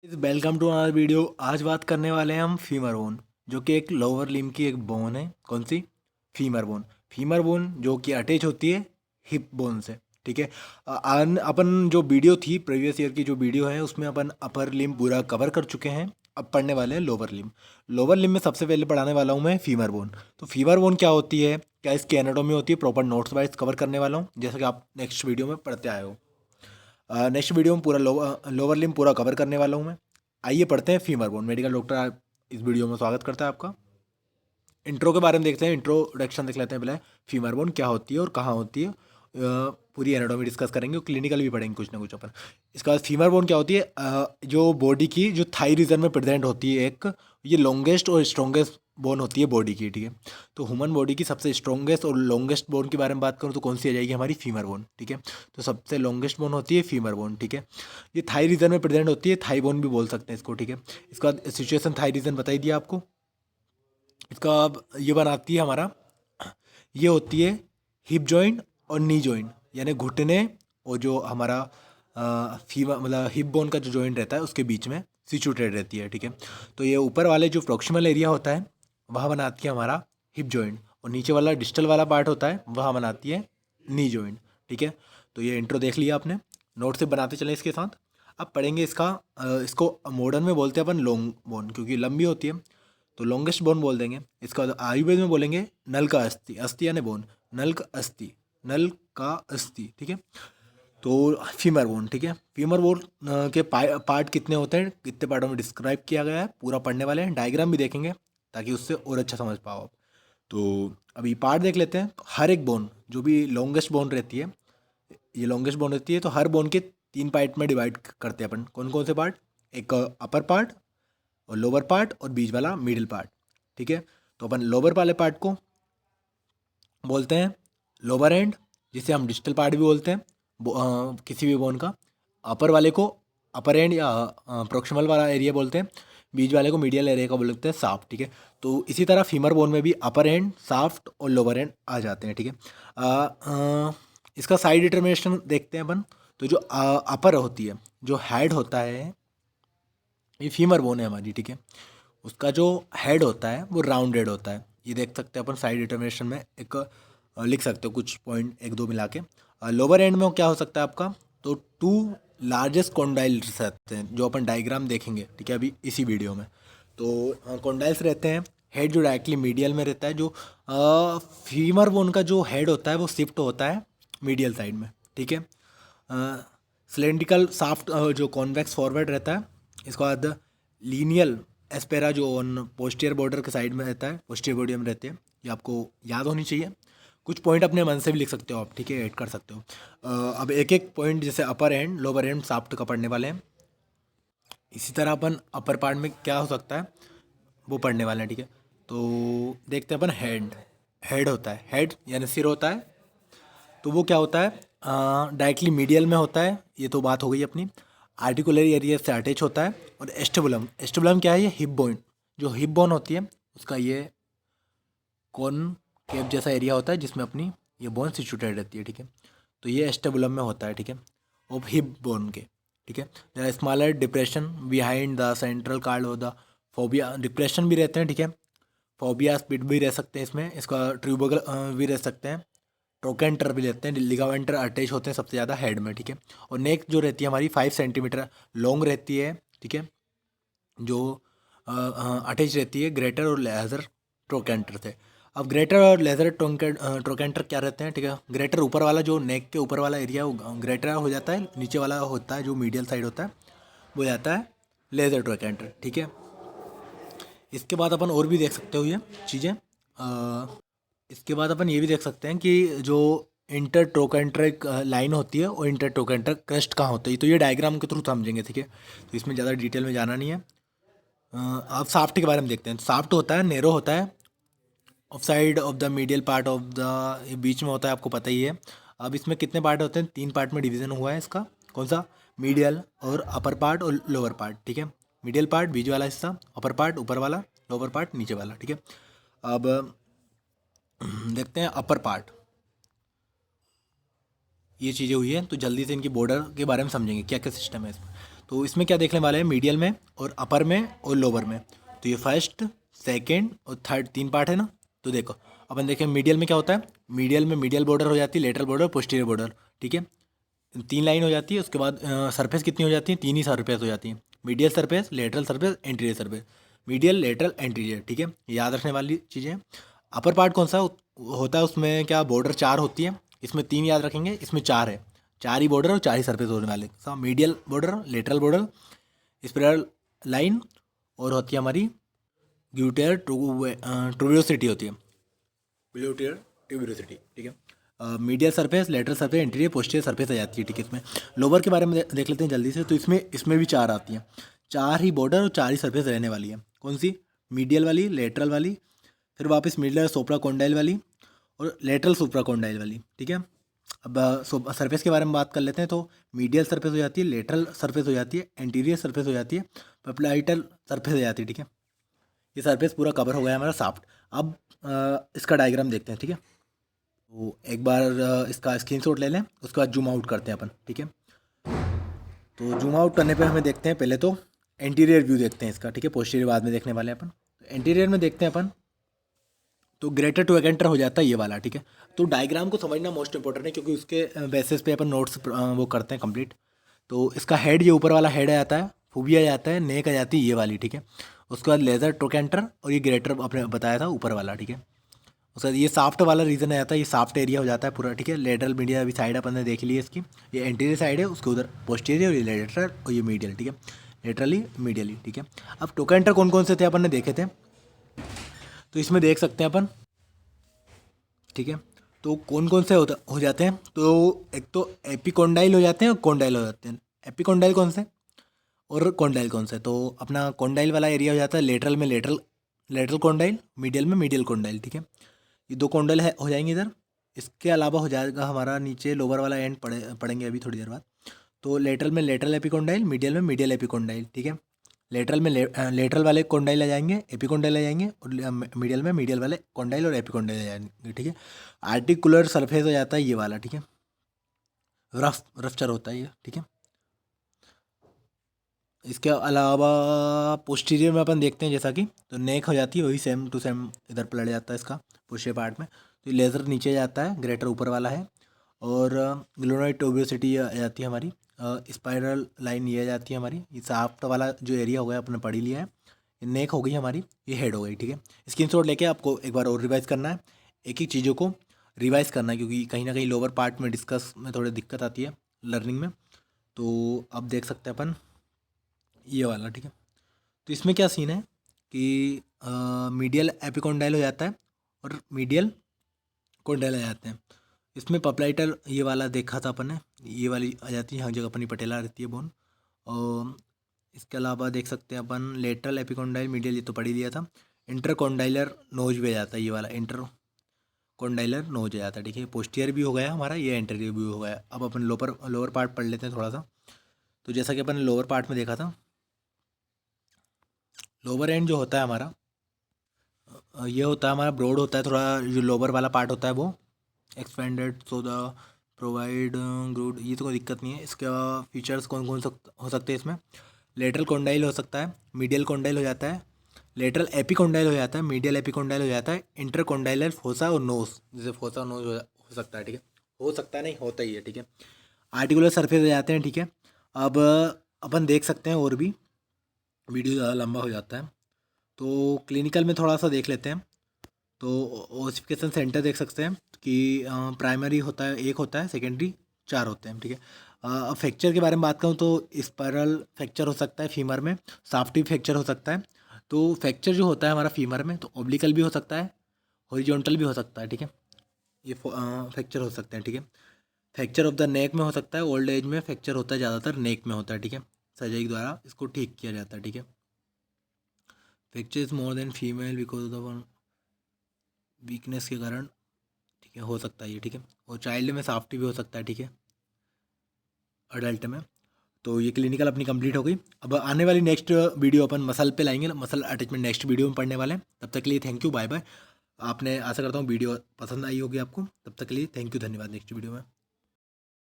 Welcome to our video. आज बात करने वाले हैं हम फीमर बोन, जो कि एक लोअर लिम्ब की एक बोन है। कौन सी? Femur bone. फीमर बोन जो कि अटैच होती है हिप बोन से। ठीक है। अपन जो वीडियो थी प्रीवियस ईयर की जो वीडियो है उसमें अपन अपर लिम्ब पूरा कवर कर चुके हैं। अब पढ़ने वाले हैं लोअर लिम्ब। लोअर लिम्ब में सबसे पहले पढ़ाने वाला हूँ मैं फीमर बोन। तो फीमर बोन क्या होती है, क्या इसकी एनाटॉमी होती है, प्रॉपर नोट्स वाइज कवर करने वाला हूँ, जैसा कि आप नेक्स्ट वीडियो में पढ़ते आए हो। नेक्स्ट वीडियो में पूरा लोअर लिम्ब पूरा कवर करने वाला हूँ मैं। आइए पढ़ते हैं फीमर बोन। मेडिकल डॉक्टर इस वीडियो में स्वागत करता है आपका। इंट्रो के बारे में देखते हैं, इंट्रोडक्शन देख लेते हैं पहले। फीमर बोन क्या होती है और कहाँ होती है, पूरी एनाटॉमी डिस्कस करेंगे और क्लिनिकल भी पढ़ेंगे कुछ ना कुछ अपन। इसके बाद फीमर बोन क्या होती है, जो बॉडी की जो थाई रीजन में प्रेजेंट होती है एक, ये लॉन्गेस्ट और स्ट्रॉन्गेस्ट बोन होती है बॉडी की। ठीक है। तो ह्यूमन बॉडी की सबसे स्ट्रॉन्गेस्ट और लॉन्गेस्ट बोन के बारे में बात करूँ तो कौन सी आ जाएगी, हमारी फीमर बोन। ठीक है। तो सबसे लॉन्गेस्ट बोन होती है फीमर बोन। ठीक है। ये थाई रीजन में प्रेजेंट होती है, थाई बोन भी बोल सकते हैं इसको। ठीक है। इसके बाद सिचुएशन थाई रीजन बताई दिया आपको। इसका अब ये बनाती है हमारा, ये होती है हिप जॉइंट और नी जॉइंट, यानी घुटने और जो हमारा फीमर मतलब हिप बोन का जो जॉइंट रहता है उसके बीच में सिचुएटेड रहती है। ठीक है। तो ये ऊपर वाले जो प्रोक्सिमल एरिया होता है वह बनाती है हमारा हिप जॉइंट, और नीचे वाला डिस्टल वाला पार्ट होता है वह बनाती है नी जॉइंट। ठीक है। तो ये इंट्रो देख लिया आपने, नोट से बनाते चलें इसके साथ। अब पढ़ेंगे इसका, इसको मॉडर्न में बोलते हैं अपन लॉन्ग बोन, क्योंकि लंबी होती है तो लॉन्गेस्ट बोन बोल देंगे। इसका आयुर्वेद में बोलेंगे नल का अस्थि, अस्थि यानी बोन, नल का अस्थि, नल का अस्थि। ठीक है। तो फीमर बोन। ठीक है। फीमर बोन के पार्ट कितने होते हैं, कितने पार्टों में डिस्क्राइब किया गया है, पूरा पढ़ने वाले हैं। डायग्राम भी देखेंगे ताकि उससे और अच्छा समझ पाओ आप। तो अभी पार्ट देख लेते हैं। तो हर एक बोन जो भी लॉन्गेस्ट बोन रहती है, ये लॉन्गेस्ट बोन रहती है, तो हर बोन के 3 पार्ट में डिवाइड करते हैं अपन। कौन कौन से पार्ट? एक अपर पार्ट और लोअर पार्ट और बीच वाला मिडिल पार्ट। ठीक है। तो अपन लोअर वाले पार्ट को बोलते हैं लोअर एंड, जिसे हम डिस्टल पार्ट भी बोलते हैं किसी भी बोन का। अपर वाले को अपर एंड या प्रोक्सिमल वाला एरिया बोलते हैं। बीच वाले को मीडियल एरिया का बोलते हैं साफ्ट। ठीक है। तो इसी तरह फीमर बोन में भी अपर एंड, साफ्ट और लोअर एंड आ जाते हैं। ठीक है। इसका साइड डिटर्मिनेशन देखते हैं अपन। तो जो अपर होती है, जो हेड होता है, ये फीमर बोन है हमारी। ठीक है। उसका जो हेड होता है वो राउंडेड होता है, ये देख सकते हैं अपन साइड डिटर्मिनेशन में। एक लिख सकते हो कुछ पॉइंट एक दो मिला के। लोअर एंड में क्या हो सकता है आपका, तो 2 लार्जेस्ट कॉन्डाइल्स रहते हैं, जो अपन डायग्राम देखेंगे। ठीक है, अभी इसी वीडियो में। तो कॉन्डाइल्स रहते हैं। हेड जो डायरेक्टली मीडियल में रहता है, जो फीमर बोन का जो हेड होता है वो शिफ्ट होता है मीडियल साइड में। ठीक है। सिलेंड्रिकल साफ्ट जो कॉन्वेक्स फॉरवर्ड रहता है। इसके बाद लीनियल एस्पेरा जो ऑन पोस्टियर बॉर्डर के साइड में रहता है, पोस्टियर बॉडी में रहते हैं। ये आपको याद होनी चाहिए। कुछ पॉइंट अपने मन से भी लिख सकते हो आप। ठीक है, ऐड कर सकते हो। अब एक एक पॉइंट, जैसे अपर एंड लोअर एंड साफ्ट का पढ़ने वाले हैं। इसी तरह अपन अपर पार्ट में क्या हो सकता है वो पढ़ने वाले हैं। ठीक है। तो देखते हैं अपन हेड। हेड होता है, हेड यानी सिर होता है, तो वो क्या होता है, डायरेक्टली मीडियल में होता है। ये तो बात हो गई अपनी। आर्टिकुलरी एरिया से अटैच होता है। और एस्टेबुलम, एस्टेबुलम क्या है, ये हिप बोन, जो हिप बोन होती है उसका ये कॉन केव जैसा एरिया होता है जिसमें अपनी ये बोन सिचुएटेड रहती है। ठीक है। तो ये एस्टेबुलम में होता है। ठीक है। ऑफ हिप बोन के। ठीक है। Smaller depression behind the central card of the phobia, depression भी रहते हैं। ठीक है। फोबिया स्पिट भी रह सकते हैं इसमें, इसका ट्यूबल भी रह सकते हैं। ट्रोकेंटर भी लेते हैं। लिगामेंटर अटैच होते हैं सबसे ज़्यादा हेड में। ठीक है। और नेक जो रहती है हमारी 5 सेंटीमीटर लॉन्ग रहती है। ठीक है। जो अटैच रहती है ग्रेटर और लेजर ट्रोकेंटर से। अब ग्रेटर और लेजर ट्रोकेंटर क्या रहते हैं? ठीक है। ग्रेटर ऊपर वाला, जो नेक के ऊपर वाला एरिया वो ग्रेटर हो जाता है। नीचे वाला होता है जो मीडियल साइड होता है वो जाता है लेजर ट्रोकेंटर। ठीक है। इसके बाद अपन और भी देख सकते हो ये चीज़ें। इसके बाद अपन ये भी देख सकते हैं कि जो इंटर ट्रोकेंट्रिक लाइन होती है और इंटर ट्रोकेंट्रिक क्रस्ट कहाँ होता है, तो ये डायग्राम के थ्रू समझेंगे। ठीक है। तो इसमें ज़्यादा डिटेल में जाना नहीं है। अब साफ्ट के बारे में देखते हैं। साफ्ट होता है, नेरो होता है, of side of the medial part of the, बीच में होता है, आपको पता ही है। अब इसमें कितने पार्ट होते हैं, 3 पार्ट में डिवीजन हुआ है इसका। कौन सा? मीडियल और अपर पार्ट और लोअर पार्ट। ठीक है। मीडियल पार्ट बीच वाला हिस्सा, अपर पार्ट ऊपर वाला, लोअर पार्ट नीचे वाला। ठीक है। अब देखते हैं अपर पार्ट, ये चीज़ें हुई है तो जल्दी से इनकी बॉर्डर के बारे में समझेंगे क्या क्या सिस्टम है इसमें। तो इसमें क्या देखने वाले हैं, मीडियल में और अपर में और लोअर में। तो ये फर्स्ट, सेकेंड और थर्ड 3 पार्ट है ना। तो देखो अपन देखें मीडियल में क्या होता है, मीडियल में मीडियल बॉर्डर हो जाती है, लेटरल बॉर्डर, पोस्टीरियर बॉर्डर, ठीक है। 3 लाइन हो जाती है। उसके बाद सरफेस कितनी हो जाती है, 3 ही सरफेस हो जाती है, medial surface, lateral surface, anterior surface, medial, lateral, anterior, ठीक है। याद रखने वाली चीज़ें। अपर पार्ट कौन सा होता है, उसमें क्या बॉर्डर 4 होती है, इसमें 3 याद रखेंगे, इसमें 4 है, 4 ही बॉर्डर और 4 ही सरफेस होने वाले। सब medial border, lateral border, spiral line और होती है हमारी ग्लूटेयर ट्यूबियोसिटी होती है, ग्लूटेयर ट्यूबियोसिटी, ठीक है। Medial surface, lateral surface, interior, posterior surface आ जाती है, ठीक है। इसमें लोअर के बारे में देख लेते हैं जल्दी से। तो इसमें भी 4 आती हैं, 4 ही बॉर्डर और 4 ही सरफेस रहने वाली है। कौन सी, मीडियल वाली, लेटरल वाली, फिर वापस मीडियल सुप्रा कॉन्डाइल वाली और लेटरल सुप्रा कॉन्डाइल वाली, ठीक है। अब सरफेस के बारे में बात कर लेते हैं। तो मीडियल सरफेस हो जाती है, लेटरल सरफेस हो जाती है, एंटीरियर सरफेस हो जाती है, पप्लाइटल सरफेस हो जाती है, ठीक है। ये सरफेस पूरा कवर हो गया हमारा साफ्ट। अब इसका डायग्राम देखते हैं, ठीक है। तो एक बार इसका स्क्रीनशॉट ले लें, उसके बाद जूम आउट करते हैं अपन, ठीक है। तो जूम आउट करने पे हमें देखते हैं पहले तो एंटीरियर व्यू देखते हैं इसका, ठीक है। पोस्टीरियर बाद में देखने वाले हैं अपन। एंटीरियर में देखते हैं अपन, तो ग्रेटर टू एकेंटर हो जाता है ये वाला, ठीक है। तो डायग्राम को समझना मोस्ट इंपॉर्टेंट है, क्योंकि उसके बेसिस पे अपन नोट्स वो करते हैं कंप्लीट। तो इसका हेड, ये ऊपर वाला हेड आ जाता है, फूबिया आ जाता है, नेक आ जाती है ये वाली, ठीक है। उसके बाद लेजर ट्रोकेंटर और ये ग्रेटर आपने बताया था ऊपर वाला, ठीक है। उसके बाद ये साफ्ट वाला रीजन आ जाता है, ये साफ्ट एरिया हो जाता है पूरा, ठीक है। लेटरल मीडिया अभी साइड अपन ने देख ली है इसकी, ये एंटीरियर साइड है, उसके उधर पोस्टीरियर और ये लेटरल और ये मीडियल, ठीक है। लेटरली मीडियली, ठीक है। अब ट्रोकेंटर कौन कौन से थे अपन ने देखे थे, तो इसमें देख सकते हैं अपन, ठीक है। तो कौन कौन से हो जाते हैं, तो एक तो एपिकोंडाइल हो जाते हैं और कॉन्डाइल हो जाते हैं। एपिकोंडाइल कौन से और कॉन्डाइल कौन से, तो अपना कॉन्डाइल वाला एरिया हो जाता है लेटरल में लेटरल लेटरल कॉन्डाइल, मीडियल में मीडियल कॉन्डाइल, ठीक है। ये 2 कॉन्डाइल है हो जाएंगे इधर। इसके अलावा हो जाएगा हमारा नीचे लोअर वाला एंड पढ़ेंगे अभी थोड़ी देर बाद। तो लेटरल में लेटरल एपिकोंडाइल, मीडियल में मीडियल एपिकोंडाइल, ठीक है। लेटरल में लेटरल वाले कॉन्डाइल आ जाएंगे, एपिकोंडाइल आ जाएंगे, और मीडियल में मीडियल वाले कॉन्डाइल और एपिकोंडाइल आ जाएंगे, ठीक है। आर्टिकुलर सरफेस हो जाता है ये वाला, ठीक है। रफ्चर होता है ये, ठीक है। इसके अलावा पोस्टीरियर में अपन देखते हैं जैसा कि, तो नेक हो जाती है, वही सेम टू सेम इधर पलट जाता है इसका पोस्टीरियर पार्ट में। तो लेज़र नीचे जाता है, ग्रेटर ऊपर वाला है, और ग्लोनोइड ट्यूबियोसिटी आ जाती है हमारी, स्पाइरल लाइन ये आ जाती है हमारी। ये साफ्ट वाला जो एरिया हो गया अपने पढ़ ही लिया है। ये नेक हो गई हमारी, ये हेड हो गई, ठीक है। स्क्रीनशॉट लेके आपको एक बार और रिवाइज करना है, एक एक चीज़ों को रिवाइज करना है, क्योंकि कहीं ना कहीं लोअर पार्ट में डिस्कस में थोड़ी दिक्कत आती है लर्निंग में। तो अब देख सकते हैं अपन ये वाला, ठीक है। तो इसमें क्या सीन है कि मीडियल एपिकोंडाइल हो जाता है और मीडियल कॉन्डाइल आ जाते हैं। इसमें पप्लाइटल ये वाला देखा था अपन ने, ये वाली आ जाती है, हर जगह अपनी पटेला रहती है बोन। और इसके अलावा देख सकते हैं अपन लेटरल एपिकोंडाइल, मीडियल ये तो पढ़ ही लिया था। इंटरकोंडाइलर नोज भी आ जाता है ये वाला, इंटर कॉन्डाइलर नोज आ जाता है, ठीक है। पोस्टीरियर भी हो गया हमारा, ये एंटीरियर भी हो गया। अब अपन लोअर पार्ट पढ़ लेते हैं थोड़ा सा। तो जैसा कि अपन ने लोअर पार्ट में देखा था, लोअर एंड जो होता है हमारा, ये होता है हमारा ब्रॉड होता है थोड़ा, जो लोअर वाला पार्ट होता है वो expanded so the provide good, ये तो कोई दिक्कत नहीं है। इसका फीचर्स कौन कौन हो सकते हैं इसमें, लेटरल कॉन्डाइल हो सकता है, मीडियल कॉन्डाइल हो जाता है, लेटरल एपिकोंडाइल हो जाता है, मीडियल एपिकोंडाइल हो जाता है, इंटर कॉन्डाइलर फोसा और नोस, जैसे फोसा और नोज हो सकता है, ठीक है। हो सकता है नहीं, होता ही है, ठीक है। आर्टिकुलर सरफेस हो जाते हैं, ठीक है। अब अपन देख सकते हैं और भी, वीडियो ज़्यादा लंबा हो जाता है, तो क्लिनिकल में थोड़ा सा देख लेते हैं। तो ओसिफिकेशन सेंटर देख सकते हैं कि प्राइमरी होता है, 1 होता है, सेकेंडरी 4 होते हैं, ठीक है। अब फ्रैक्चर के बारे में बात करूँ तो स्पाइरल फ्रैक्चर हो सकता है फीमर में, साफ्टी फ्रैक्चर हो सकता है। तो फ्रैक्चर जो होता है हमारा फीमर में, तो ओब्लिकल भी हो सकता है, हॉरिजॉन्टल भी हो सकता है, ठीक है। ये फ्रैक्चर हो सकते हैं, ठीक है। फ्रैक्चर ऑफ द नेक में हो सकता है, ओल्ड एज में फ्रैक्चर होता है, ज़्यादातर नेक में होता है, ठीक है। सर्जरी द्वारा इसको ठीक किया जाता है, ठीक है। Fracture is more than female because of the weakness के कारण, ठीक है, हो सकता है ये, ठीक है। और चाइल्ड में साफ्टी भी हो सकता है, ठीक है, अडल्ट में। तो ये क्लिनिकल अपनी कंप्लीट हो गई। अब आने वाली नेक्स्ट वीडियो अपन मसल पे लाएंगे, मसल अटैचमेंट नेक्स्ट वीडियो में पढ़ने वाले हैं। तब तक के लिए थैंक यू, बाय बाय। आपने आशा करता हूँ वीडियो पसंद आई होगी आपको। तब तक के लिए थैंक यू, धन्यवाद। नेक्स्ट वीडियो में